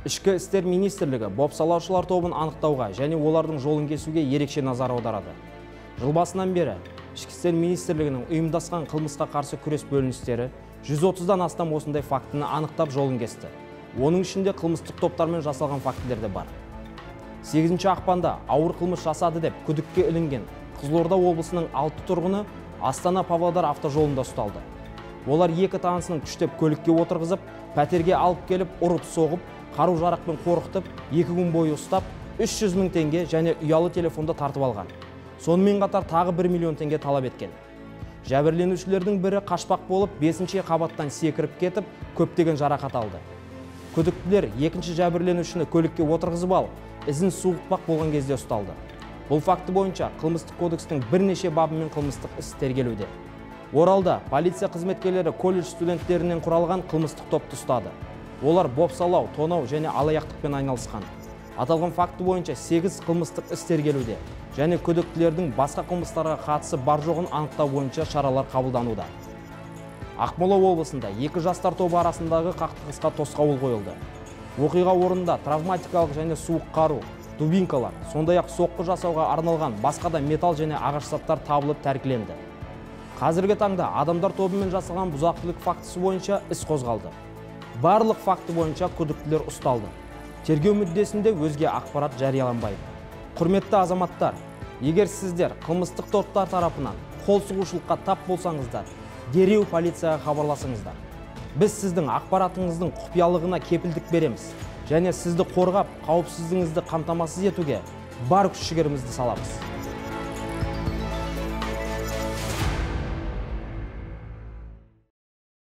Ішкі істер министрлігі бопсалаушылар тобын анықтауға және олардың жолын кесуге ерекше назар аударады. Жыл басынан бері Ішкі істер министрлігінің ұйымдасқан қылмысқа қарсы күрес бөліністері 130-дан астам осындай фактіні анықтап жолын кесті. Оның ішінде қылмыстық топтармен жасалған фактілер де бар. 8 ақпанда ауыр қылмыс жасады деп күдікке ілінген Қызылорда облысының 6 тұрғыны Астана-Павлодар автожолында ұсталды. Олар 2 танысының күштеп көлікке отырғызып, пәтерге алып келіп, ұрып-соғып, қару-жарақпен қорқытып, 2 күн бойы ұстап, 300 мың теңге және ұялы телефонды тартып алған. Сонымен қатар тағы 1 миллион теңге талап еткен. Жәбірленушілердің бірі қашпақ болып 5-ші қабаттан секіріп кетіп, көптеген жарақат алды. Күдіктілер 2-ші жәбірленушіні көлікке отырғызып алып, ізін суытпақ болған кезде ұсталды. Бұл факті бойынша қылмыстық кодекстің бірнеше бабымен қылмыстық іс тергелуде. Оралда полиция қызметкерлері колледж студенттерінен құралған қылмыстық топты ұстады. Олар бопсалау, тонау және алаяқтықпен айналысқан. Аталған факті бойынша 8 қылмыстық іс тергелуде және күдіктілердің басқа қылмыстарға қатысы бар жоғын анықтау бойынша шаралар қабылдануда. Ақмола облысында 2 жастар тобы арасындағы қақтығысқа тосқауыл қойылды. Оқиға орнында травматикалық және суық қару, дубинкалар, сондай-ақ соққы жасауға арналған басқа да металл және ағаш заттар табылып тәркіленді. Қазіргі таңда адамдар тобымен жасалған бұзақылық фактісі бойынша іс қозғалды. Барлық факті бойынша күдіктілер ұсталды. Тергеу мүддесінде өзге ақпарат жарияланбайды. Құрметті азаматтар, егер сіздер қылмыстық топтар тарапынан қол сұғушылыққа тап болсаңыздар, дереу полицияға хабарласыңыздар. Біз сіздің ақпаратыңыздың құпиялығына кепілдік береміз және сізді қорғап, қауіпсіздігіңізді қамтамасыз етуге бар күш-жігерімізді саламыз.